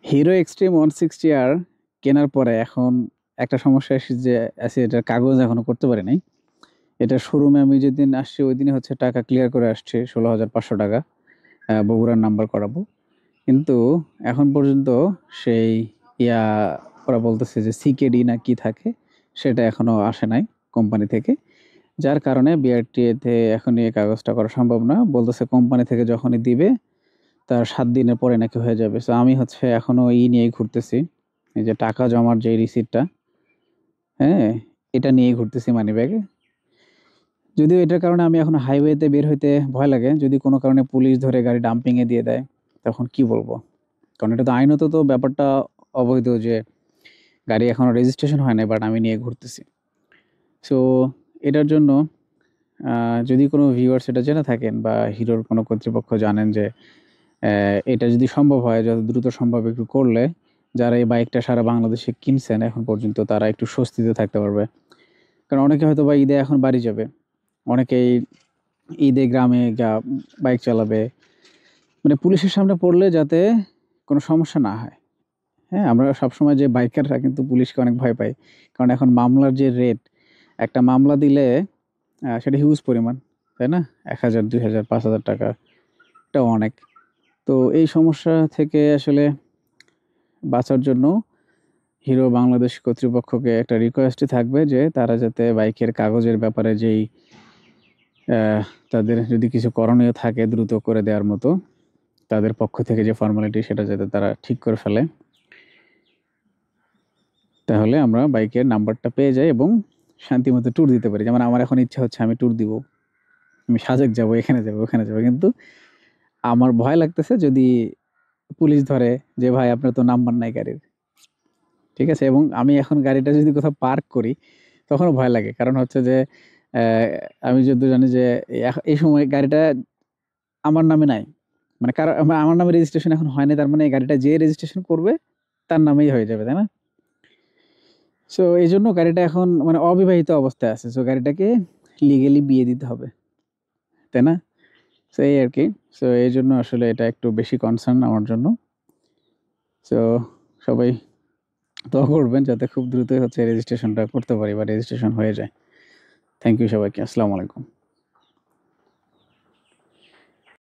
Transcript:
Hero extreme 160R কেনার পরে এখন একটা সমস্যা এসে যে আছে, এটার কাগজ এখনো করতে পারি নাই। এটা শোরুমে আমি যেদিন আসছি ওই দিনই হচ্ছে টাকা ক্লিয়ার করে আসছে 16,500 টাকা, বগুড়ার নাম্বার করাবো। কিন্তু এখন পর্যন্ত সেই ইয়া ওরা বলতেছে যে সিকেডি না কি থাকে, সেটা এখনো আসে নাই কোম্পানি থেকে। যার কারণে বিআরটিএতে এখন এই কাগজটা করা সম্ভব না, বলতেছে কোম্পানি থেকে যখনই দিবে তার 7 দিনের পরে নাকি হয়ে যাবে। সো আমি হচ্ছে এখনো নিয়েই ঘুরতেছি, এই যে টাকা জমার যে রিসিপ্টটা, হ্যাঁ, এটা নিয়েই ঘুরতেছি মানিব্যাগে। যদিও এটার কারণে আমি এখন হাইওয়েতে বের হইতে ভয় লাগে, যদি কোনো কারণে পুলিশ ধরে গাড়ি ডাম্পিং এ দিয়ে দেয় তখন কি বলবো। কারণ এটা তো আইনত তো ব্যাপারটা অবৈধ, যে গাড়ি এখনো রেজিস্ট্রেশন হয় নাই বাট আমি নিয়ে ঘুরতেছি। সো এটার জন্য যদি কোনো ভিউয়ার্স এটা জেনে থাকেন বা হিরোর কোনো কর্তৃপক্ষ জানেন যে এটা যদি সম্ভব হয় যত দ্রুত সম্ভব একটু করলে, যারা এই বাইকটা সারা বাংলাদেশে কিনছেন এখন পর্যন্ত তারা একটু স্বস্তিতে থাকতে পারবে। কারণ অনেকে হয়তো বা ঈদে এখন বাড়ি যাবে, অনেকেই ঈদে গ্রামে বাইক চালাবে, মানে পুলিশের সামনে পড়লে যাতে কোনো সমস্যা না হয়। হ্যাঁ, আমরা সবসময় যে বাইকাররা কিন্তু পুলিশকে অনেক ভয় পাই, কারণ এখন মামলার যে রেট, একটা মামলা দিলে সেটা হিউজ পরিমাণ, তাই না? 1,000, 2,000, 5,000 টাকা, এটাও অনেক। তো এই সমস্যা থেকে আসলে বাঁচার জন্য হিরো বাংলাদেশ কর্তৃপক্ষকে একটা রিকোয়েস্টই থাকবে যে তারা যাতে বাইকের কাগজের ব্যাপারে যেই আহ, তাদের যদি কিছু করণীয় থাকে দ্রুত করে দেওয়ার মতো, তাদের পক্ষ থেকে যে ফর্মালিটি সেটা যাতে তারা ঠিক করে ফেলে, তাহলে আমরা বাইকের নাম্বারটা পেয়ে যাই এবং শান্তিমতো ট্যুর দিতে পারি। যেমন আমার এখন ইচ্ছা হচ্ছে আমি ট্যুর দিব, আমি সাজেক যাব, এখানে যাব, ওখানে যাব, কিন্তু আমার ভয় লাগতেছে যদি পুলিশ ধরে যে ভাই আপনার তো নাম্বার নাই গাড়ির। ঠিক আছে, এবং আমি এখন গাড়িটা যদি কোথাও পার্ক করি তখনও ভয় লাগে, কারণ হচ্ছে যে আহ, আমি যদি জানি যে এই সময় গাড়িটা আমার নামে নাই, মানে কারণ আমার নামে রেজিস্ট্রেশন এখন হয়নি, তার মানে এই গাড়িটা যে রেজিস্ট্রেশন করবে তার নামেই হয়ে যাবে, তাই না? সো এই জন্য গাড়িটা এখন মানে অবিবাহিত অবস্থায় আছে, সো গাড়িটাকে লিগেলি বিয়ে দিতে হবে, তাই না? সো এই আর কি। সো এই জন্য আসলে এটা একটু বেশি কনসার্ন আমার জন্য। সো সবাই দোয়া করবেন যাতে খুব দ্রুতই হচ্ছে রেজিস্ট্রেশনটা করতে পারি বা রেজিস্ট্রেশন হয়ে যায়। থ্যাংক ইউ সবাইকে। আসসালামু আলাইকুম।